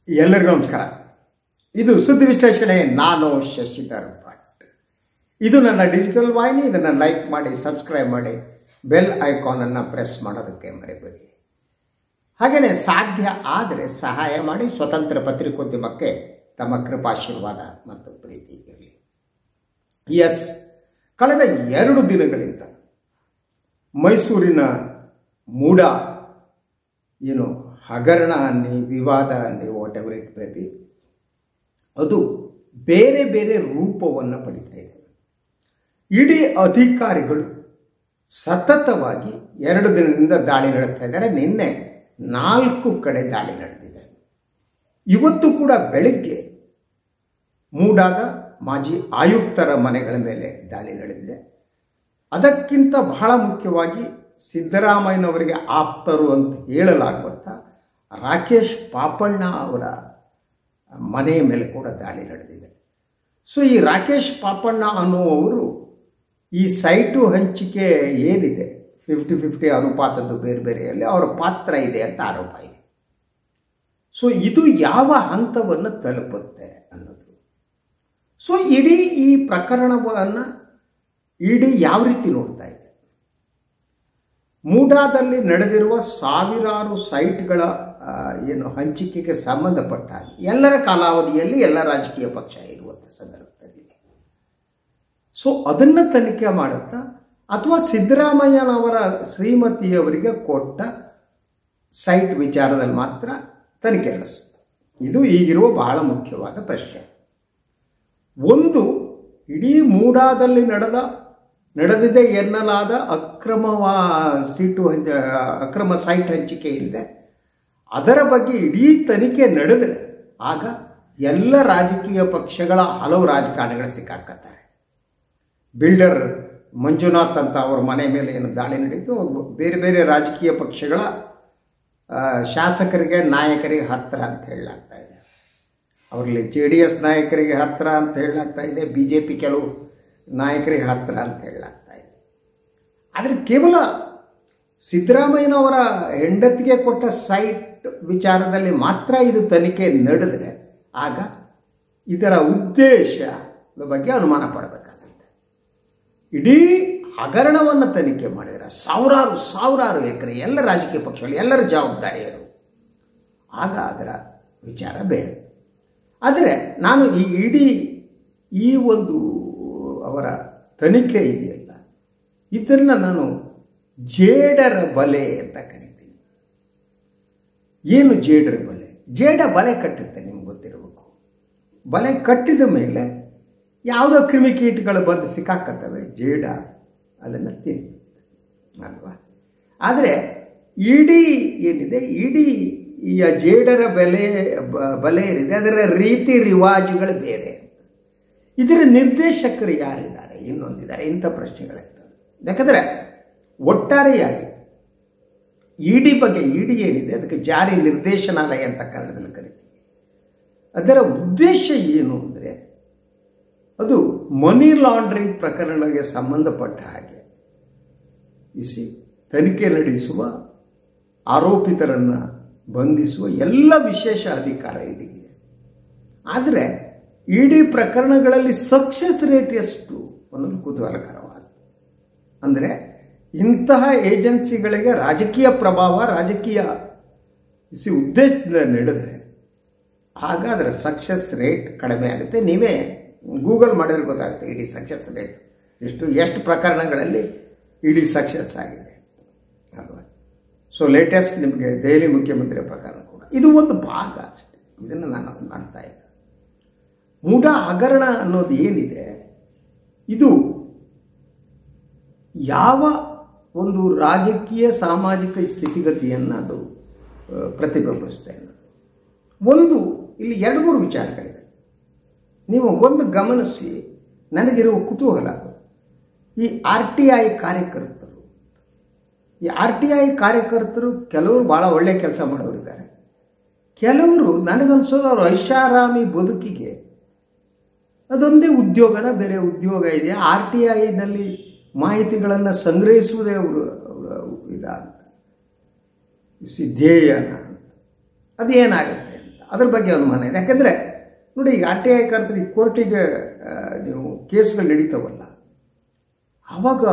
ಎಲ್ಲರಿಗೂ ನಮಸ್ಕಾರ. ಇದು ಸುದ್ದಿ ವಿಶ್ಲೇಷಣೆ. ನಾನು ಶಶಿಧರ್ ಭಟ್. ಇದು ನನ್ನ ಡಿಜಿಟಲ್ ವಾಹಿನಿ. ಇದನ್ನು ಲೈಕ್ ಮಾಡಿ, ಸಬ್ಸ್ಕ್ರೈಬ್ ಮಾಡಿ, ಬೆಲ್ ಐಕಾನನ್ನು ಪ್ರೆಸ್ ಮಾಡೋದಕ್ಕೆ ಮರಿಬೇಡಿ. ಹಾಗೆಯೇ ಸಾಧ್ಯ ಆದರೆ ಸಹಾಯ ಮಾಡಿ. ಸ್ವತಂತ್ರ ಪತ್ರಿಕೋದ್ಯಮಕ್ಕೆ ತಮ್ಮ ಕೃಪಾಶೀರ್ವಾದ ಮತ್ತು ಪ್ರೀತಿ ಇರಲಿ. ಕಳೆದ 2 ದಿನಗಳಿಂದ ಮೈಸೂರಿನ ಮೂಡ ಹಗರಣ ಅನ್ನಿ, ವಿವಾದ ಅನ್ನಿ, what ever it may be, ಅದು ಬೇರೆ ಬೇರೆ ರೂಪವನ್ನು ಪಡಿತಾ ಇದೆ. ಇಡೀ ಅಧಿಕಾರಿಗಳು ಸತತವಾಗಿ 2 ದಿನದಿಂದ ದಾಳಿ ನಡೆಸ್ತಾ ಇದ್ದಾರೆ. ನಿನ್ನೆ 4 ಕಡೆ ದಾಳಿ ನಡೆದಿದೆ. ಇವತ್ತು ಕೂಡ ಬೆಳಗ್ಗೆ ಮೂಡಾದ ಮಾಜಿ ಆಯುಕ್ತರ ಮನೆಗಳ ಮೇಲೆ ದಾಳಿ ನಡೆದಿದೆ. ಅದಕ್ಕಿಂತ ಬಹಳ ಮುಖ್ಯವಾಗಿ ಸಿದ್ದರಾಮಯ್ಯನವರಿಗೆ ಆಪ್ತರು ಅಂತ ಹೇಳಲಾಗುವಂಥ ರಾಕೇಶ್ ಪಾಪಣ್ಣ ಅವರ ಮನೆಯ ಮೇಲೆ ಕೂಡ ದಾಳಿ ನಡೆದಿದೆ. ಸೊ ಈ ರಾಕೇಶ್ ಪಾಪಣ್ಣ ಅನ್ನುವವರು ಈ ಸೈಟು ಹಂಚಿಕೆ ಏನಿದೆ 50-50 ಅನುಪಾತದ್ದು ಬೇರೆ ಬೇರೆಯಲ್ಲಿ ಅವರ ಪಾತ್ರ ಇದೆ ಅಂತ ಆರೋಪ ಇದೆ. ಸೊ ಇದು ಯಾವ ಹಂತವನ್ನು ತಲುಪುತ್ತೆ ಅನ್ನೋದು. ಸೊ ಇಡೀ ಈ ಪ್ರಕರಣವನ್ನು ಯಾವ ರೀತಿ ನೋಡ್ತಾ ಇದೆ? ಮೂಡಾದಲ್ಲಿ ನಡೆದಿರುವ ಸಾವಿರಾರು ಸೈಟ್ಗಳ ಹಂಚಿಕೆಗೆ ಸಂಬಂಧಪಟ್ಟ ಎಲ್ಲರ ಕಾಲಾವಧಿಯಲ್ಲಿ ಎಲ್ಲ ರಾಜಕೀಯ ಪಕ್ಷ ಇರುವಂಥ ಸಂದರ್ಭದಲ್ಲಿ ಸೊ ಅದನ್ನು ತನಿಖೆ ಮಾಡುತ್ತಾ ಅಥವಾ ಸಿದ್ದರಾಮಯ್ಯನವರ ಶ್ರೀಮತಿಯವರಿಗೆ ಕೊಟ್ಟ ಸೈಟ್ ವಿಚಾರದಲ್ಲಿ ಮಾತ್ರ ತನಿಖೆ ನಡೆಸುತ್ತೆ? ಇದು ಈಗಿರುವ ಬಹಳ ಮುಖ್ಯವಾದ ಪ್ರಶ್ನೆ. ಒಂದು, ಇಡೀ ಮೂಡಾದಲ್ಲಿ ನಡೆದಿದೆ ಎನ್ನಲಾದ ಅಕ್ರಮ ಸೈಟ್ ಹಂಚಿಕೆ ಇದೆ. ಅದರ ಬಗ್ಗೆ ಇಡೀ ತನಿಖೆ ನಡೆದರೆ ಆಗ ಎಲ್ಲ ರಾಜಕೀಯ ಪಕ್ಷಗಳ ಹಲವು ರಾಜಕಾರಣಿಗಳು ಸಿಕ್ಕಾಕತ್ತಾರೆ. ಬಿಲ್ಡರ್ ಮಂಜುನಾಥ್ ಅಂತ ಅವ್ರ ಮನೆ ಮೇಲೆ ಏನು ದಾಳಿ ನಡೀತು, ಬೇರೆ ಬೇರೆ ರಾಜಕೀಯ ಪಕ್ಷಗಳ ಶಾಸಕರಿಗೆ, ನಾಯಕರಿಗೆ ಹತ್ತಿರ ಅಂತ ಹೇಳಲಾಗ್ತಾ ಇದೆ. ಅವರಲ್ಲಿ JDS ನಾಯಕರಿಗೆ ಹತ್ತಿರ ಅಂತ ಹೇಳಲಾಗ್ತಾ ಇದೆ, BJP ಕೆಲವು ನಾಯಕರಿಗೆ ಹತ್ತಿರ ಅಂತ ಹೇಳಲಾಗ್ತಾ ಇದೆ. ಆದರೆ ಕೇವಲ ಸಿದ್ದರಾಮಯ್ಯನವರ ಹೆಂಡತಿಗೆ ಕೊಟ್ಟ ಸೈಟ್ ವಿಚಾರದಲ್ಲಿ ಮಾತ್ರ ಇದು ತನಿಖೆ ನಡೆದರೆ ಆಗ ಇದರ ಉದ್ದೇಶದ ಬಗ್ಗೆ ಅನುಮಾನ ಪಡಬೇಕಾಗುತ್ತೆ. ಇಡೀ ಹಗರಣವನ್ನು ತನಿಖೆ ಮಾಡಿದರೆ ಸಾವಿರಾರು ಎಕರೆ ಎಲ್ಲ ರಾಜಕೀಯ ಪಕ್ಷಗಳು, ಎಲ್ಲರ ಜವಾಬ್ದಾರಿಯರು, ಆಗ ಅದರ ವಿಚಾರ ಬೇರೆ. ಆದರೆ ನಾನು ಈ ಒಂದು ಅವರ ತನಿಖೆ ಇದೆಯಲ್ಲ, ಇದನ್ನು ನಾನು ಜೇಡರ ಬಲೆ ಅಂತ ಕರಿತೀನಿ. ಏನು ಜೇಡರ ಬಲೆ? ಜೇಡ ಬಲೆ ಕಟ್ಟುತ್ತೆ, ನಿಮ್ಗೆ ಗೊತ್ತಿರಬೇಕು. ಬಲೆ ಕಟ್ಟಿದ ಮೇಲೆ ಯಾವುದೋ ಕ್ರಿಮಿಕೀಟಗಳು ಬಂದು ಸಿಕ್ಕಾಕತ್ತವೆ, ಜೇಡ ಅದನ್ನು ತಿನ್ನುತ್ತೆ ಅಲ್ವಾ? ಆದರೆ ಏನಿದೆ, ಈ ಜೇಡರ ಬಲೆ ಏನಿದೆ ಅದರ ರೀತಿ ರಿವಾಜುಗಳು ಬೇರೆ. ಇದರ ನಿರ್ದೇಶಕರು ಯಾರಿದ್ದಾರೆ, ಇನ್ನೊಂದಿದ್ದಾರೆ, ಇಂಥ ಪ್ರಶ್ನೆಗಳಿರ್ತವೆ. ಯಾಕಂದರೆ ಒಟ್ಟಾರೆಯಾಗಿ ಬಗ್ಗೆ ಏನಿದೆ ಅದಕ್ಕೆ ಜಾರಿ ನಿರ್ದೇಶನಾಲಯ ಅಂತ ಕನ್ನಡದಲ್ಲಿ ಕರಿತೀವಿ. ಅದರ ಉದ್ದೇಶ ಏನು ಅಂದರೆ ಅದು ಮನಿ ಲಾಂಡ್ರಿಂಗ್ ಪ್ರಕರಣಗಳಿಗೆ ಸಂಬಂಧಪಟ್ಟ ಹಾಗೆ ತನಿಖೆ ನಡೆಸುವ, ಆರೋಪಿತರನ್ನು ಬಂಧಿಸುವ ಎಲ್ಲ ವಿಶೇಷ ಅಧಿಕಾರ ಇಡಿಗಿದೆ. ಆದರೆ ಪ್ರಕರಣಗಳಲ್ಲಿ ಸಕ್ಸಸ್ ರೇಟ್ ಎಷ್ಟು ಅನ್ನೋದು ಕುತೂಹಲಕರವಾದ. ಅಂದರೆ ಇಂತಹ ಏಜೆನ್ಸಿಗಳಿಗೆ ರಾಜಕೀಯ ಪ್ರಭಾವ, ರಾಜಕೀಯ ಉದ್ದೇಶದಿಂದ ನಡೆದರೆ ಆಗ ಅದರ ಸಕ್ಸಸ್ ರೇಟ್ ಕಡಿಮೆ ಆಗುತ್ತೆ. ನೀವೇ ಗೂಗಲ್ ಮಾಡಿದ್ರೆ ಗೊತ್ತಾಗುತ್ತೆ ಸಕ್ಸಸ್ ರೇಟ್ ಎಷ್ಟು ಪ್ರಕರಣಗಳಲ್ಲಿ ಸಕ್ಸಸ್ ಆಗಿದೆ ಅಲ್ವಾ? ಸೊ ಲೇಟೆಸ್ಟ್ ನಿಮಗೆ ದೆಹಲಿ ಮುಖ್ಯಮಂತ್ರಿ ಪ್ರಕರಣ ಕೂಡ ಇದು ಒಂದು ಭಾಗ ಅಷ್ಟೇ. ಇದನ್ನು ನಾನು ಮಾಡ್ತಾ ಇದ್ದೆ. ಮೂಡಾ ಹಗರಣ ಅನ್ನೋದು ಏನಿದೆ, ಇದು ಯಾವ ಒಂದು ರಾಜಕೀಯ ಸಾಮಾಜಿಕ ಸ್ಥಿತಿಗತಿಯನ್ನು ಅದು ಪ್ರತಿಬಿಂಬಿಸುತ್ತೆ ಅನ್ನೋದು. ಒಂದು ಇಲ್ಲಿ 2-3 ವಿಚಾರಗಳಿವೆ. ನೀವು ಒಂದು ಗಮನಿಸಿ, ನನಗಿರುವ ಕುತೂಹಲ ಅದು ಈ RTI ಕಾರ್ಯಕರ್ತರು ಕೆಲವರು ಭಾಳ ಒಳ್ಳೆಯ ಕೆಲಸ ಮಾಡೋರಿದ್ದಾರೆ. ಕೆಲವರು ನನಗನ್ಸೋದು ಅವರು ಐಷಾರಾಮಿ ಬದುಕಿಗೆ ಅದೊಂದೇ ಉದ್ಯೋಗನ, ಬೇರೆ ಉದ್ಯೋಗ ಇದೆ, RTIನಲ್ಲಿ ಮಾಹಿತಿಗಳನ್ನು ಸಂಗ್ರಹಿಸುವುದೇ ಅವರು ಅಂತ ಧ್ಯೇಯನ. ಅದೇನಾಗುತ್ತೆ ಅಂತ ಅದ್ರ ಬಗ್ಗೆ ಅನುಮಾನ ಇದೆ. ಯಾಕೆಂದರೆ ನೋಡಿ, ಈಗ RTI ಕರೆದ್ರೆ ಈ ಕೋರ್ಟಿಗೆ ನೀವು ಕೇಸ್ಗಳು ನಡೀತಾವಲ್ಲ, ಆವಾಗ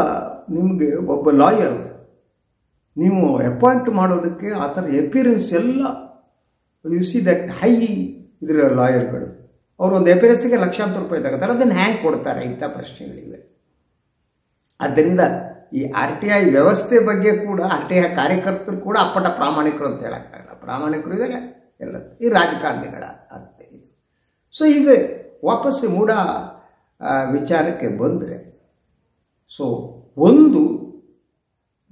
ನಿಮಗೆ ಒಬ್ಬ ಲಾಯರ್ ನೀವು ಅಪಾಯಿಂಟ್ ಮಾಡೋದಕ್ಕೆ ಆ ಥರ ಎಪಿರೆನ್ಸ್ ಎಲ್ಲ ಯು ಸಿ ದಟ್ ಹೈ ಇದರ ಲಾಯರ್ಗಳು ಅವರು ಒಂದು ಎಪಿರೆನ್ಸಿಗೆ ಲಕ್ಷಾಂತರ ರೂಪಾಯಿ ತಗೋತಾರೆ. ಅದನ್ನು ಹ್ಯಾಂಗೆ ಕೊಡ್ತಾರೆ? ಇಂಥ ಪ್ರಶ್ನೆಗಳಿವೆ. ಆದ್ದರಿಂದ ಈ RTI ವ್ಯವಸ್ಥೆ ಬಗ್ಗೆ ಕೂಡ RTI ಕಾರ್ಯಕರ್ತರು ಕೂಡ ಅಪ್ಪಟ ಪ್ರಾಮಾಣಿಕರು ಅಂತ ಹೇಳೋಕ್ಕಾಗಲ್ಲ. ಪ್ರಾಮಾಣಿಕರು ಇದ್ದಾರೆ ಎಲ್ಲ ಈ ರಾಜಕಾರಣಿಗಳ ಅಂತ ಇದೆ. ಸೊ ಈಗ ವಾಪಸ್ಸು ಮೂಡ ವಿಚಾರಕ್ಕೆ ಬಂದರೆ, ಸೊ ಒಂದು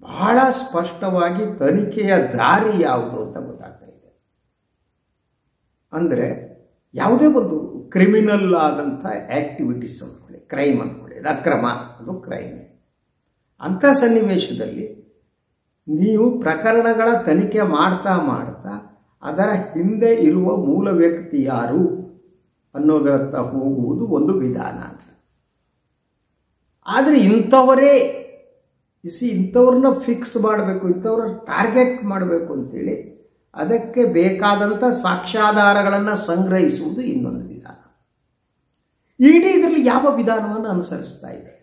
ಬಹಳ ಸ್ಪಷ್ಟವಾಗಿ ತನಿಖೆಯ ದಾರಿ ಯಾವುದು ಅಂತ ಗೊತ್ತಾಗ್ತಾ ಇದೆ. ಅಂದರೆ ಯಾವುದೇ ಒಂದು ಕ್ರಿಮಿನಲ್ ಆದಂಥ ಆ್ಯಕ್ಟಿವಿಟೀಸ್ ಅಂದ್ಕೊಳ್ಳಿ, ಕ್ರೈಮ್ ಅಂದ್ಕೊಳ್ಳಿ, ಅದು ಅಕ್ರಮ, ಅದು ಕ್ರೈಮೇ. ಅಂಥ ಸನ್ನಿವೇಶದಲ್ಲಿ ನೀವು ಪ್ರಕರಣಗಳ ತನಿಖೆ ಮಾಡ್ತಾ ಮಾಡ್ತಾ ಅದರ ಹಿಂದೆ ಇರುವ ಮೂಲ ವ್ಯಕ್ತಿ ಯಾರು ಅನ್ನೋದರತ್ತ ಹೋಗುವುದು ಒಂದು ವಿಧಾನ ಅಂತ. ಆದರೆ ಇಂಥವರೇ ಇಂಥವ್ರನ್ನ ಫಿಕ್ಸ್ ಮಾಡಬೇಕು, ಇಂಥವ್ರ ಟಾರ್ಗೆಟ್ ಮಾಡಬೇಕು ಅಂತೇಳಿ ಅದಕ್ಕೆ ಬೇಕಾದಂಥ ಸಾಕ್ಷ್ಯಾಧಾರಗಳನ್ನು ಸಂಗ್ರಹಿಸುವುದು ಇನ್ನೊಂದು ವಿಧಾನ. ಇಡೀ ಇದರಲ್ಲಿ ಯಾವ ವಿಧಾನವನ್ನು ಅನುಸರಿಸ್ತಾ ಇದೆ?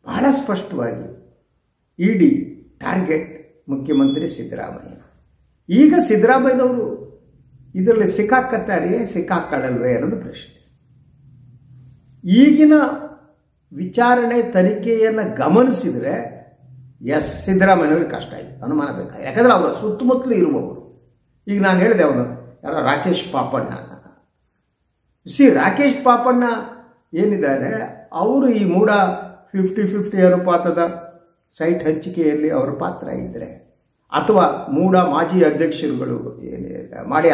ಬಹಳ ಸ್ಪಷ್ಟವಾಗಿ ಇಡಿ ಟಾರ್ಗೆಟ್ ಮುಖ್ಯಮಂತ್ರಿ ಸಿದ್ದರಾಮಯ್ಯ. ಈಗ ಸಿದ್ದರಾಮಯ್ಯನವರು ಇದರಲ್ಲಿ ಸಿಕ್ಕಾಕತ್ತಾರೆಯೇ ಸಿಕ್ಕಾಕೊಳ್ಳಲ್ವೇ ಅನ್ನೋದು ಪ್ರಶ್ನೆ. ಈಗಿನ ವಿಚಾರಣೆ ತನಿಖೆಯನ್ನು ಗಮನಿಸಿದರೆ ಎಸ್, ಸಿದ್ದರಾಮಯ್ಯನವ್ರಿಗೆ ಕಷ್ಟ ಇದೆ, ಅನುಮಾನ ಬೇಕಾಗಿದೆ. ಯಾಕಂದರೆ ಅವರ ಸುತ್ತಮುತ್ತಲೂ ಇರುವವರು, ಈಗ ನಾನು ಹೇಳಿದೆ ಅವನು ಯಾರೋ ರಾಕೇಶ್ ಪಾಪಣ್ಣ. ರಾಕೇಶ್ ಪಾಪಣ್ಣ ಏನಿದ್ದಾರೆ, ಅವರು ಈ ಮೂಡ 50-50 ಅನುಪಾತದ ಸೈಟ್ ಹಂಚಿಕೆಯಲ್ಲಿ ಅವರ ಪಾತ್ರ ಇದ್ದರೆ, ಅಥವಾ ಮೂಡ ಮಾಜಿ ಅಧ್ಯಕ್ಷರುಗಳು ಮಾಡಿ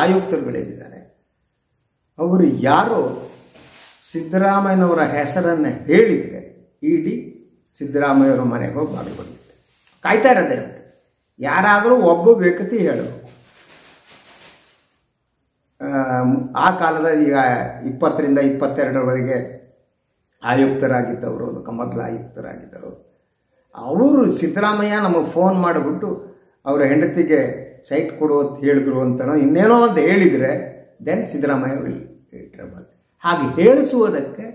ಆಯುಕ್ತರುಗಳೇನಿದ್ದಾರೆ ಅವರು ಯಾರೋ ಸಿದ್ದರಾಮಯ್ಯನವರ ಹೆಸರನ್ನು ಹೇಳಿದರೆ ಇಡಿ ಸಿದ್ದರಾಮಯ್ಯವರ ಮನೆಗೆ ಹೋಗಿ ಬಾಗಿಲು ಬಡಿಯುತ್ತೆ. ಕಾಯ್ತಾ ಇರೋದೇ ಅದಕ್ಕೆ. ಯಾರಾದರೂ ಒಬ್ಬ ವ್ಯಕ್ತಿ ಹೇಳಬೇಕು. ಆ ಕಾಲದ ಈಗ 20ರಿಂದ 22ರವರೆಗೆ ಆಯುಕ್ತರಾಗಿದ್ದವರು, ಅದಕ್ಕೆ ಮೊದಲು ಆಯುಕ್ತರಾಗಿದ್ದರು, ಅವರು ಸಿದ್ದರಾಮಯ್ಯ ನಮಗೆ ಫೋನ್ ಮಾಡಿಬಿಟ್ಟು ಅವರ ಹೆಂಡತಿಗೆ ಸೈಟ್ ಕೊಡು ಅಂತ ಹೇಳಿದ್ರು ಅಂತನೋ ಇನ್ನೇನೋ ಅಂತ ಹೇಳಿದರೆ ದೆನ್ ಸಿದ್ದರಾಮಯ್ಯ ವಿಲ್ ಟ್ರಬಲ್. ಹಾಗೆ ಹೇಳಿಸುವುದಕ್ಕೆ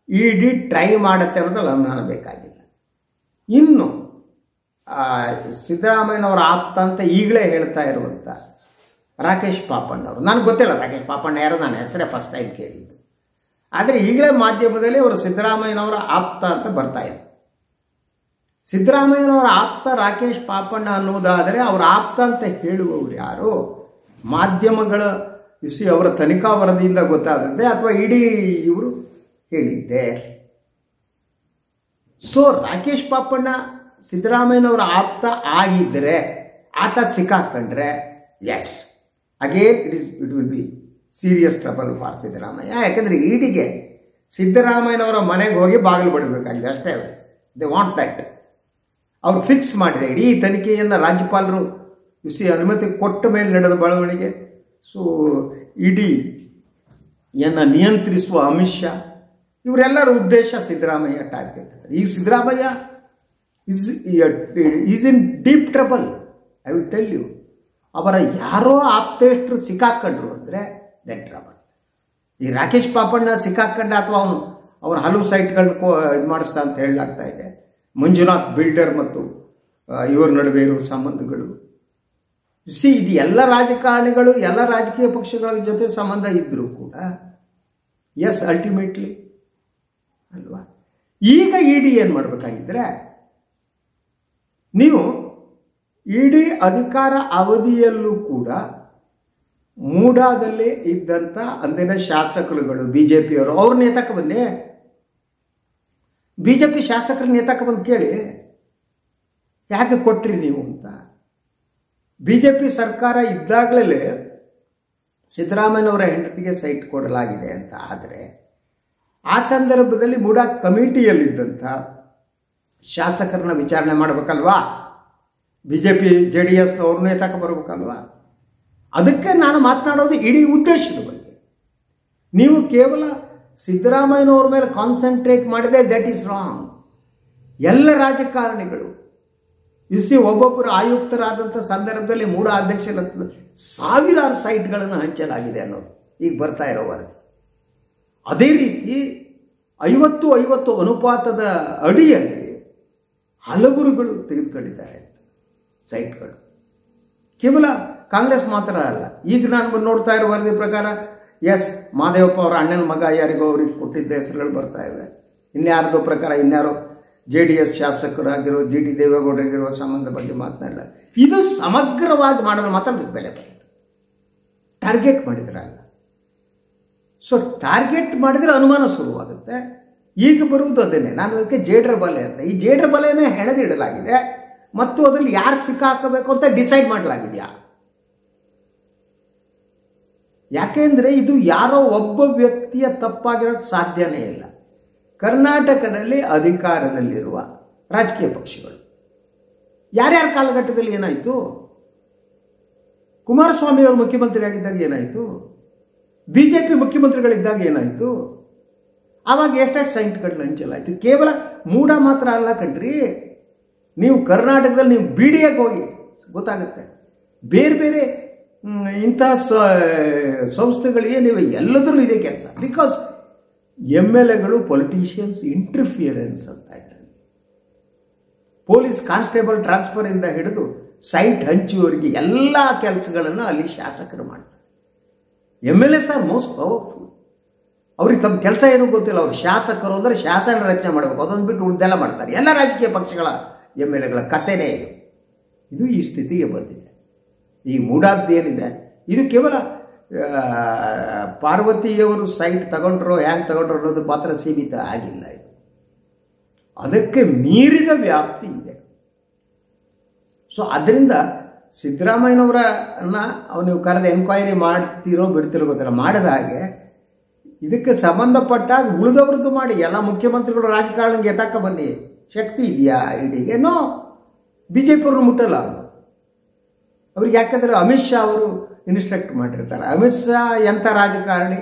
ಇಡಿ ಟ್ರೈ ಮಾಡುತ್ತೆ ಅನ್ನೋದು ಅನುಮಾನ ಬೇಕಾಗಿಲ್ಲ. ಇನ್ನು ಸಿದ್ದರಾಮಯ್ಯನವರ ಆಪ್ತ ಅಂತ ಈಗಲೇ ಹೇಳ್ತಾ ಇರುವಂಥ ರಾಕೇಶ್ ಪಾಪಣ್ಣವರು, ನನಗೆ ಗೊತ್ತಿಲ್ಲ ರಾಕೇಶ್ ಪಾಪಣ್ಣ ಯಾರು, ನಾನು ಹೆಸರೇ ಫಸ್ಟ್ ಟೈಮ್ ಕೇಳಿದ್ದು. ಆದರೆ ಈಗಲೇ ಮಾಧ್ಯಮದಲ್ಲಿ ಅವರು ಸಿದ್ದರಾಮಯ್ಯನವರ ಆಪ್ತ ಅಂತ ಬರ್ತಾ ಇದೆ. ಸಿದ್ದರಾಮಯ್ಯನವರ ಆಪ್ತ ರಾಕೇಶ್ ಪಾಪಣ್ಣ ಅನ್ನೋದಾದರೆ ಅವರ ಆಪ್ತ ಅಂತ ಹೇಳುವವರು ಯಾರು? ಮಾಧ್ಯಮಗಳ ಅವರ ತನಿಖಾ ವರದಿಯಿಂದ ಗೊತ್ತಾದದ್ದೇ ಅಥವಾ ಇಡೀ ಇವರು ಹೇಳಿದ್ದೆ? ಸೊ ರಾಕೇಶ್ ಪಾಪಣ್ಣ ಸಿದ್ದರಾಮಯ್ಯನವರ ಆಪ್ತ ಆಗಿದ್ದರೆ, ಆತ ಸಿಕ್ಕಾಕೊಂಡ್ರೆ yes again it will be serious trouble for Siddaramaiah. ಯಾಕೆಂದರೆ ಇಡಿಗೆ ಸಿದ್ದರಾಮಯ್ಯನವರ ಮನೆಗೆ ಹೋಗಿ ಬಾಗಿಲು ಬಡಬೇಕಾಗಿದೆ ಅಷ್ಟೇ. They want that. ಅವ್ರು ಫಿಕ್ಸ್ ಮಾಡಿದೆ ಇಡೀ ತನಿಖೆಯನ್ನು. ರಾಜ್ಯಪಾಲರು ಅನುಮತಿ ಕೊಟ್ಟ ಮೇಲೆ ನಡೆದ ಬೆಳವಣಿಗೆ. ಸೊ ಇಡಿಯನ್ನು ನಿಯಂತ್ರಿಸುವ ಅಮಿತ್ ಶಾ, ಇವರೆಲ್ಲರ ಉದ್ದೇಶ ಸಿದ್ದರಾಮಯ್ಯ ಟಾರ್ಗೆಟ್. ಈಗ Siddaramaiah is in deep trouble. I will tell you. ಅವರ ಯಾರೋ ಆಪ್ತೇಷ್ಟರು ಸಿಕ್ಕಾಕೊಂಡ್ರು ಅಂದರೆ ದಟ್ ಟ್ರಬಲ್. ಈ ರಾಕೇಶ್ ಪಾಪಣ್ಣ ಸಿಕ್ಕಾಕೊಂಡ ಅಥವಾ ಅವನ ಹಲವು ಸೈಟ್ಗಳನ್ನ ಇದು ಮಾಡಿಸ್ತಾ ಅಂತ ಹೇಳಲಾಗ್ತಾ ಇದೆ. ಮಂಜುನಾಥ್ ಬಿಲ್ಡರ್ ಮತ್ತು ಇವರ ನಡುವೆ ಇರುವ ಸಂಬಂಧಗಳು ಇದು ಎಲ್ಲ ರಾಜಕಾರಣಿಗಳು, ಎಲ್ಲ ರಾಜಕೀಯ ಪಕ್ಷಗಳ ಜೊತೆ ಸಂಬಂಧ ಇದ್ದರೂ ಕೂಡ ಎಸ್ ಅಲ್ಟಿಮೇಟ್ಲಿ ಅಲ್ವಾ. ಈಗ ಇಡಿ ಏನು ಮಾಡಬೇಕಾಗಿದ್ರೆ, ನೀವು ಇಡೀ ಅಧಿಕಾರ ಅವಧಿಯಲ್ಲೂ ಕೂಡ ಮೂಡಾದಲ್ಲಿ ಇದ್ದಂಥ ಅಂದಿನ ಶಾಸಕರುಗಳು BJPಯವರು ಅವ್ರ ನೇತಾಕ ಬನ್ನಿ, BJP ಶಾಸಕರ ನೇತಾಕ ಬಂದು ಕೇಳಿ ಯಾಕೆ ಕೊಟ್ರಿ ನೀವು ಅಂತ. BJP ಸರ್ಕಾರ ಇದ್ದಾಗಲೇ ಸಿದ್ದರಾಮಯ್ಯನವರ ಹೆಂಡತಿಗೆ ಸೈಟ್ ಕೊಡಲಾಗಿದೆ ಅಂತ ಆದರೆ, ಆ ಸಂದರ್ಭದಲ್ಲಿ ಮೂಡಾ ಕಮಿಟಿಯಲ್ಲಿದ್ದಂಥ ಶಾಸಕರನ್ನ ವಿಚಾರಣೆ ಮಾಡಬೇಕಲ್ವಾ? BJP JDSನವ್ರ ನೇತಾಕ ಬರಬೇಕಲ್ವಾ? ಅದಕ್ಕೆ ನಾನು ಮಾತನಾಡೋದು ಇಡೀ ಉದ್ದೇಶದ ಬಗ್ಗೆ. ನೀವು ಕೇವಲ ಸಿದ್ದರಾಮಯ್ಯನವ್ರ ಮೇಲೆ ಕಾನ್ಸಂಟ್ರೇಟ್ ಮಾಡಿದೆ, ದಟ್ ಈಸ್ ರಾಂಗ್. ಎಲ್ಲ ರಾಜಕಾರಣಿಗಳು ಒಬ್ಬೊಬ್ಬರು ಆಯುಕ್ತರಾದಂಥ ಸಂದರ್ಭದಲ್ಲಿ ಮೂಡ ಅಧ್ಯಕ್ಷರ ಸಾವಿರಾರು ಸೈಟ್ಗಳನ್ನು ಹಂಚಲಾಗಿದೆ ಅನ್ನೋದು ಈಗ ಬರ್ತಾ ಇರೋ ವರದಿ. ಅದೇ ರೀತಿ 50-50 ಅನುಪಾತದ ಅಡಿಯಲ್ಲಿ ಹಲವರುಗಳು ತೆಗೆದುಕೊಂಡಿದ್ದಾರೆ ಸೈಟ್ಗಳು. ಕೇವಲ ಕಾಂಗ್ರೆಸ್ ಮಾತ್ರ ಅಲ್ಲ. ಈಗ ನಾನು ನೋಡ್ತಾ ಇರೋ ವರದಿ ಪ್ರಕಾರ ಎಸ್ ಮಹದೇವಪ್ಪ ಅವರ ಅಣ್ಣನ ಮಗ ಯಾರಿಗೋ ಅವ್ರಿಗೆ ಕೊಟ್ಟಿದ್ದ ಹೆಸರುಗಳು ಬರ್ತಾ ಇವೆ. ಇನ್ಯಾರದೋ ಪ್ರಕಾರ ಇನ್ಯಾರೋ JDS ಶಾಸಕರಾಗಿರೋ GT ದೇವೇಗೌಡರಿಗಿರೋ ಸಂಬಂಧ ಬಗ್ಗೆ ಮಾತನಾಡಲ್ಲ. ಇದು ಸಮಗ್ರವಾಗಿ ಮಾಡಿದ್ರೆ ಮಾತ್ರ ಅದಕ್ಕೆ ಬೆಲೆ ಬರುತ್ತೆ. ಟಾರ್ಗೆಟ್ ಮಾಡಿದ್ರಲ್ಲ. ಸೊ ಟಾರ್ಗೆಟ್ ಮಾಡಿದರೆ ಅನುಮಾನ ಶುರುವಾಗುತ್ತೆ. ಈಗ ಬರುವುದು ಅದನ್ನೇ. ನಾನು ಅದಕ್ಕೆ ಜೇಡ್ರ ಬಲೆ ಅಂತ. ಈ ಜೇಡ್ರ ಬಲೆನೇ ಹೆಣೆದಿಡಲಾಗಿದೆ ಮತ್ತು ಅದರಲ್ಲಿ ಯಾರು ಸಿಕ್ಕಾಕಬೇಕು ಅಂತ ಡಿಸೈಡ್ ಮಾಡಲಾಗಿದೆಯಾ? ಯಾಕೆಂದರೆ ಇದು ಯಾರೋ ಒಬ್ಬ ವ್ಯಕ್ತಿಯ ತಪ್ಪಾಗಿರೋಕ್ಕೆ ಸಾಧ್ಯನೇ ಇಲ್ಲ. ಕರ್ನಾಟಕದಲ್ಲಿ ಅಧಿಕಾರದಲ್ಲಿರುವ ರಾಜಕೀಯ ಪಕ್ಷಗಳು ಯಾರ್ಯಾರ ಕಾಲಘಟ್ಟದಲ್ಲಿ ಏನಾಯಿತು? ಕುಮಾರಸ್ವಾಮಿ ಅವರು ಮುಖ್ಯಮಂತ್ರಿ ಆಗಿದ್ದಾಗ ಏನಾಯಿತು? BJP ಮುಖ್ಯಮಂತ್ರಿಗಳಿದ್ದಾಗ ಏನಾಯಿತು? ಆವಾಗ ಎಷ್ಟೆಷ್ಟು ಸೈಟ್ಗಳನ್ನ ಹಂಚಲಾಯಿತು. ಕೇವಲ ಮೂಡ ಮಾತ್ರ ಅಲ್ಲ ಕಣ್ರಿ. ನೀವು ಕರ್ನಾಟಕದಲ್ಲಿ ನೀವು BDAಗೆ ಹೋಗಿ ಗೊತ್ತಾಗುತ್ತೆ. ಬೇರೆ ಬೇರೆ ಇಂಥ ಸಂಸ್ಥೆಗಳಿಗೆ ನೀವು ಎಲ್ಲದರಲ್ಲೂ ಇದೆ ಕೆಲಸ. ಬಿಕಾಸ್ MLAಗಳು ಪೊಲಿಟಿಷಿಯನ್ಸ್ ಇಂಟರ್ಫಿಯರೆನ್ಸ್ ಅಂತ ಇದ್ದಾರೆ. ಪೊಲೀಸ್ ಕಾನ್ಸ್ಟೇಬಲ್ ಟ್ರಾನ್ಸ್ಫರ್ ಇಂದ ಹಿಡಿದು ಸೈಟ್ ಹಂಚುವವರಿಗೆ ಎಲ್ಲ ಕೆಲಸಗಳನ್ನು ಅಲ್ಲಿ ಶಾಸಕರು ಮಾಡ್ತಾರೆ. MLAs R most powerful. ಅವ್ರಿಗೆ ತಮ್ಮ ಕೆಲಸ ಏನೂ ಗೊತ್ತಿಲ್ಲ. ಅವ್ರು ಶಾಸಕರು ಅಂದರೆ ಶಾಸನ ರಚನೆ ಮಾಡಬೇಕು, ಅದೊಂದು ಬಿಟ್ಟು ಉಳಿದೆಲ್ಲ ಮಾಡ್ತಾರೆ. ಎಲ್ಲ ರಾಜಕೀಯ ಪಕ್ಷಗಳ MLAಗಳ ಕಥೆನೇ ಇದು. ಇದು ಈ ಸ್ಥಿತಿಗೆ ಬಂದಿದೆ. ಈ ಮೂಡಾದ್ದು ಏನಿದೆ ಇದು ಕೇವಲ ಪಾರ್ವತಿಯವರು ಸೈಟ್ ತಗೊಂಡ್ರೋ ಹ್ಯಾಂಗೆ ತಗೊಂಡ್ರೋ ಅನ್ನೋದಕ್ಕೆ ಮಾತ್ರ ಸೀಮಿತ ಆಗಿಲ್ಲ. ಇದು ಅದಕ್ಕೆ ಮೀರಿದ ವ್ಯಾಪ್ತಿ ಇದೆ. ಸೊ ಅದರಿಂದ ಸಿದ್ದರಾಮಯ್ಯನವರನ್ನ ನೀವು ಕರೆದು ಎನ್ಕ್ವೈರಿ ಮಾಡ್ತಿರೋ ಬಿಡ್ತಿರೋ ಗೊತ್ತಿಲ್ಲ. ಮಾಡಿದ ಹಾಗೆ ಇದಕ್ಕೆ ಸಂಬಂಧಪಟ್ಟಾಗ ಉಳಿದವ್ರದ್ದು ಮಾಡಿ. ಎಲ್ಲ ಮುಖ್ಯಮಂತ್ರಿಗಳು ರಾಜಕಾರಣಕ್ಕೆ ಎತ್ತಾಕ ಬನ್ನಿ. ಶಕ್ತಿ ಇದೆಯಾ ಇಡಿಗೆ? ನೋ. BJP ಅವ್ರನ್ನ ಮುಟ್ಟಲ್ಲ ಅವರು. ಅವ್ರಿಗೆ ಯಾಕಂದರೆ ಅಮಿತ್ ಶಾ ಅವರು ಇನ್ಸ್ಟ್ರಕ್ಟ್ ಮಾಡಿರ್ತಾರೆ. ಅಮಿತ್ ಶಾ ಎಂಥ ರಾಜಕಾರಣಿ,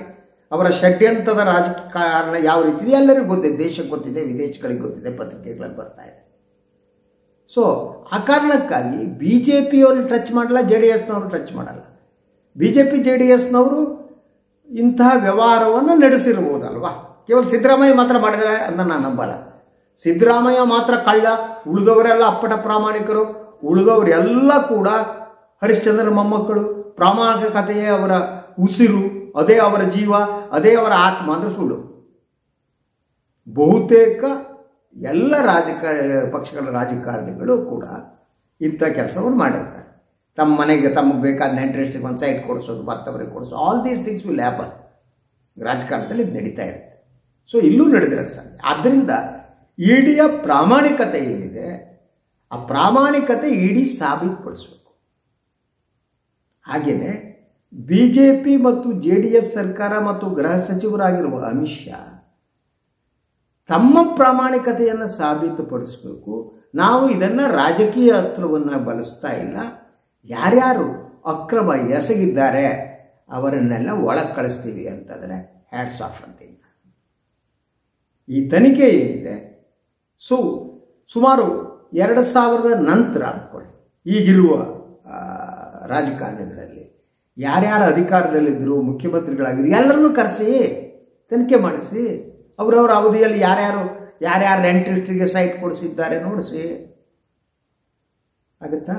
ಅವರ ಷಡ್ಯಂತ್ರದ ರಾಜಕಾರಣ ಯಾವ ರೀತಿ ಇದೆ ಎಲ್ಲರಿಗೂ ಗೊತ್ತಿದೆ. ದೇಶಕ್ಕೆ ಗೊತ್ತಿದೆ, ವಿದೇಶಗಳಿಗೆ ಗೊತ್ತಿದೆ, ಪತ್ರಿಕೆಗಳಲ್ಲಿ ಬರ್ತಾ ಇದೆ. ಸೊ ಆ ಕಾರಣಕ್ಕಾಗಿ BJP ಅವ್ರನ್ನ ಟಚ್ ಮಾಡಲ್ಲ, JDSನವರು ಟಚ್ ಮಾಡಲ್ಲ. BJP JDSನವರು ಇಂತಹ ವ್ಯವಹಾರವನ್ನು ನಡೆಸಿರ್ಬೋದಲ್ವಾ. ಕೇವಲ ಸಿದ್ದರಾಮಯ್ಯ ಮಾತ್ರ ಮಾಡಿದರೆ ಅಂತ ನಾನು ನಂಬಲ್ಲ. ಸಿದ್ದರಾಮಯ್ಯ ಮಾತ್ರ ಕಳ್ಳ, ಉಳಿದವರೆಲ್ಲ ಅಪ್ಪಟ ಪ್ರಾಮಾಣಿಕರು. ಉಳಿದವರೆಲ್ಲ ಕೂಡ ಹರಿಶ್ಚಂದ್ರ ಮೊಮ್ಮಕ್ಕಳು. ಪ್ರಾಮಾಣಿಕತೆಯೇ ಅವರ ಉಸಿರು, ಅದೇ ಅವರ ಜೀವ, ಅದೇ ಅವರ ಆತ್ಮ ಅಂದರೆ ಸುಳ್ಳು. ಬಹುತೇಕ ಎಲ್ಲ ಪಕ್ಷಗಳ ರಾಜಕಾರಣಿಗಳು ಕೂಡ ಇಂಥ ಕೆಲಸವನ್ನು ಮಾಡಿರ್ತಾರೆ. ತಮ್ಮ ಮನೆಗೆ ತಮಗೆ ಬೇಕಾದ ನೆಂಟರಿಸ್ಟಿಗೆ ಒಂದು ಸೈಟ್ ಕೊಡಿಸೋದು, ಮತ್ತವರಿಗೆ ಕೊಡಿಸೋದು, all these things will happen. ರಾಜಕಾರಣದಲ್ಲಿ ಇದು ನಡೀತಾ ಇರುತ್ತೆ. ಸೊ ಇಲ್ಲೂ ನಡೆದಿರೋಕ್ಕೆ ಸಾಧ್ಯ. ಆದ್ದರಿಂದ ಇಡಿಯ ಪ್ರಾಮಾಣಿಕತೆ ಏನಿದೆ, ಆ ಪ್ರಾಮಾಣಿಕತೆ ಇಡಿ ಸಾಬೀತುಪಡಿಸಬೇಕು. ಹಾಗೆಯೇ BJP ಮತ್ತು JDS ಸರ್ಕಾರ ಮತ್ತು ಗೃಹ ಸಚಿವರಾಗಿರುವ ಅಮಿತ್ ಶಾ ತಮ್ಮ ಪ್ರಾಮಾಣಿಕತೆಯನ್ನು ಸಾಬೀತುಪಡಿಸಬೇಕು. ನಾವು ಇದನ್ನು ರಾಜಕೀಯ ಅಸ್ತ್ರವನ್ನು ಬಳಸ್ತಾ ಇಲ್ಲ. ಯಾರ್ಯಾರು ಅಕ್ರಮ ಎಸಗಿದ್ದಾರೆ ಅವರನ್ನೆಲ್ಲ ಒಳಗೆ ಕಳಿಸ್ತೀವಿ ಅಂತಂದರೆ ಹ್ಯಾಟ್ಸ್ ಆಫ್ ಅಂತೀನಿ. ಈ ತನಿಖೆ ಏನಿದೆ ಸುಮಾರು 2000 ನಂತರ ಅಂದ್ಕೊಳ್ಳಿ, ಈಗಿರುವ ರಾಜಕಾರಣಿಗಳಲ್ಲಿ ಯಾರ್ಯಾರು ಅಧಿಕಾರದಲ್ಲಿದ್ದರು, ಮುಖ್ಯಮಂತ್ರಿಗಳಾಗಿದ್ರು, ಎಲ್ಲರನ್ನೂ ಕರೆಸಿ ತನಿಖೆ ಮಾಡಿಸಿ. ಅವರವರ ಅವಧಿಯಲ್ಲಿ ಯಾರ್ಯಾರು ರೆಂಟಿಸ್ಟ್ರಿಗೆ ಸೈಟ್ ಕೊಡಿಸಿದ್ದಾರೆ ನೋಡಿಸಿ. ಆಗುತ್ತಾ?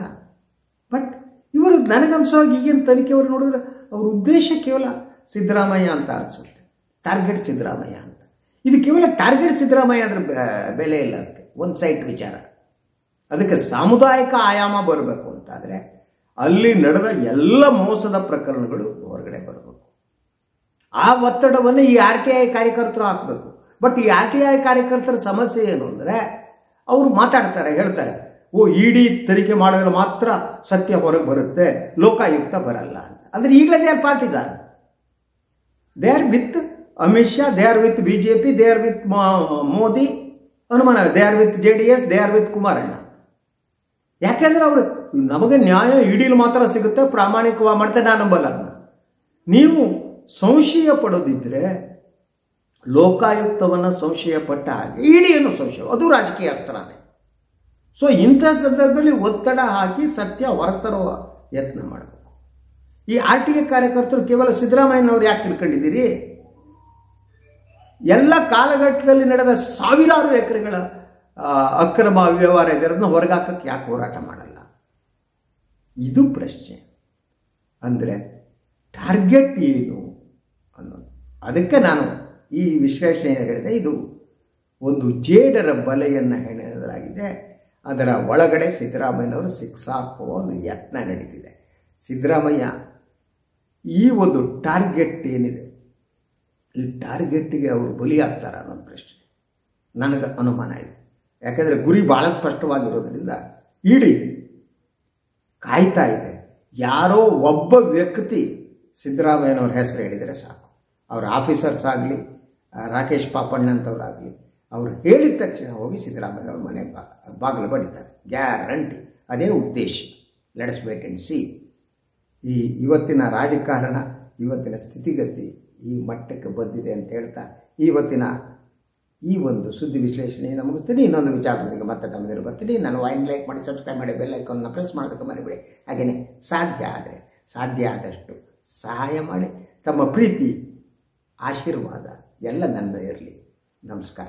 ಬಟ್ ಇವರು ನನಗನ್ಸೋಗಿ ಈಗಿನ ತನಿಖೆಯವರು ನೋಡಿದ್ರೆ ಅವ್ರ ಉದ್ದೇಶ ಕೇವಲ ಸಿದ್ದರಾಮಯ್ಯ ಅಂತ ಅನಿಸುತ್ತೆ. ಟಾರ್ಗೆಟ್ ಸಿದ್ದರಾಮಯ್ಯ ಅಂತ. ಇದು ಕೇವಲ ಟಾರ್ಗೆಟ್ ಸಿದ್ದರಾಮಯ್ಯ ಅಂದರೆ ಬೆಲೆ ಇಲ್ಲ. ಅದಕ್ಕೆ ಒಂದು ಸೈಟ್ ವಿಚಾರ. ಅದಕ್ಕೆ ಸಾಮುದಾಯಿಕ ಆಯಾಮ ಬರಬೇಕು ಅಂತಾದರೆ ಅಲ್ಲಿ ನಡೆದ ಎಲ್ಲ ಮೋಸದ ಪ್ರಕರಣಗಳು ಹೊರಗಡೆ ಬರಬೇಕು. ಆ ಒತ್ತಡವನ್ನು ಈ RTI ಕಾರ್ಯಕರ್ತರು ಹಾಕಬೇಕು. ಬಟ್ ಈ RTI ಕಾರ್ಯಕರ್ತರ ಸಮಸ್ಯೆ ಏನು ಅಂದರೆ ಅವರು ಮಾತಾಡ್ತಾರೆ, ಹೇಳ್ತಾರೆ, ಇಡಿ ತನಿಖೆ ಮಾಡಿದ್ರೆ ಮಾತ್ರ ಸತ್ಯ ಹೊರಗೆ ಬರುತ್ತೆ, ಲೋಕಾಯುಕ್ತ ಬರಲ್ಲ ಅಂತ. ಅಂದರೆ ಈಗಲೇ they are partisan. They are with Amit Shah, they are with BJP, they are with Modi. ಅನುಮಾನ, they are with JDS, they are with Kumaranna. ಯಾಕೆಂದ್ರೆ ಅವರು ನಮಗೆ ನ್ಯಾಯ ಇಡಿಲಿ ಮಾತ್ರ ಸಿಗುತ್ತೆ, ಪ್ರಾಮಾಣಿಕವಾಗಿ ಮಾಡ್ತಾರೆ, ನಾನು ನಂಬಲ್ಲ. ನೀವು ಸಂಶಯ ಪಡೋದಿದ್ರೆ ಲೋಕಾಯುಕ್ತವನ್ನು ಸಂಶಯ ಪಟ್ಟ ಹಾಗೆ ಇಡಿಯನ್ನು ಸಂಶಯ, ಅದು ರಾಜಕೀಯ ಅಸ್ತ್ರನೇ. ಸೊ ಇಂಥ ಸಂದರ್ಭದಲ್ಲಿ ಒತ್ತಡ ಹಾಕಿ ಸತ್ಯ ಹೊರತರುವ ಯತ್ನ ಮಾಡಬೇಕು. ಈ RTI ಕಾರ್ಯಕರ್ತರು ಕೇವಲ ಸಿದ್ದರಾಮಯ್ಯನವರು ಯಾಕೆ ಹಿಡ್ಕೊಂಡಿದ್ದೀರಿ? ಎಲ್ಲ ಕಾಲಘಟ್ಟದಲ್ಲಿ ನಡೆದ ಸಾವಿರಾರು ಎಕರೆಗಳ ಅಕ್ರಮ ವ್ಯವಹಾರ ಇದೆ, ಅದನ್ನು ಹೊರಗಾಕಕ್ಕೆ ಯಾಕೆ ಹೋರಾಟ ಮಾಡಲ್ಲ? ಇದು ಪ್ರಶ್ನೆ. ಅಂದರೆ ಟಾರ್ಗೆಟ್ ಏನು ಅನ್ನೋದು. ಅದಕ್ಕೆ ನಾನು ಈ ವಿಶ್ಲೇಷಣೆ ಹೇಳಿದೆ, ಇದು ಒಂದು ಜೇಡರ ಬಲೆಯನ್ನು ಹೆಣೆಯಲಾಗಿದೆ. ಅದರ ಒಳಗಡೆ ಸಿದ್ದರಾಮಯ್ಯನವರು ಸಿಕ್ಸಾಕುವ ಒಂದು ಯತ್ನ ನಡೀತಿದೆ. ಸಿದ್ದರಾಮಯ್ಯ ಈ ಒಂದು ಟಾರ್ಗೆಟ್ ಏನಿದೆ, ಈ ಟಾರ್ಗೆಟ್ಟಿಗೆ ಅವರು ಬಲಿಯಾಗ್ತಾರ ಅನ್ನೋದು ಪ್ರಶ್ನೆ ನನಗೆ ಅನುಮಾನ ಇದೆ. ಯಾಕೆಂದರೆ ಗುರಿ ಭಾಳ ಸ್ಪಷ್ಟವಾಗಿರೋದ್ರಿಂದ ಇಡೀ ಕಾಯ್ತಾ ಇದೆ. ಯಾರೋ ಒಬ್ಬ ವ್ಯಕ್ತಿ ಸಿದ್ದರಾಮಯ್ಯನವ್ರ ಹೆಸರು ಹೇಳಿದರೆ ಸಾಕು, ಅವರ ಆಫೀಸರ್ಸ್ ಆಗಲಿ, ರಾಕೇಶ್ ಪಾಪಣ್ಣ ಅಂತವರಾಗಲಿ, ಅವರು ಹೇಳಿದ ತಕ್ಷಣ ಹೋಗಿ ಸಿದ್ದರಾಮಯ್ಯನವ್ರ ಮನೆ ಬಾಗಿಲು ಬಡಿತಾರೆ, ಗ್ಯಾರಂಟಿ. ಅದೇ ಉದ್ದೇಶ. Let's wait and see. ಇವತ್ತಿನ ರಾಜಕಾರಣ, ಇವತ್ತಿನ ಸ್ಥಿತಿಗತಿ ಈ ಮಟ್ಟಕ್ಕೆ ಬಂದಿದೆ ಅಂತ ಹೇಳ್ತಾ ಇವತ್ತಿನ ಈ ಒಂದು ಸುದ್ದಿ ವಿಶ್ಲೇಷಣೆಯನ್ನು ಮುಗಿಸ್ತೀನಿ. ಇನ್ನೊಂದು ವಿಚಾರದೊಂದಿಗೆ ಮತ್ತೆ ತಮ್ಮದಿರು ಬರ್ತೀನಿ. ನಾನು ವಾಯ್ನ್ ಲೈಕ್ ಮಾಡಿ, ಸಬ್ಸ್ಕ್ರೈಬ್ ಮಾಡಿ, ಬೆಲ್ ಐಕಾನ್ನ ಪ್ರೆಸ್ ಮಾಡೋದಕ್ಕೆ ಮರಿಬೇಡಿ. ಹಾಗೆಯೇ ಸಾಧ್ಯ ಆದಷ್ಟು ಸಹಾಯ ಮಾಡಿ. ತಮ್ಮ ಪ್ರೀತಿ, ಆಶೀರ್ವಾದ ಎಲ್ಲ ನನ್ನ ಇರಲಿ. ನಮಸ್ಕಾರ.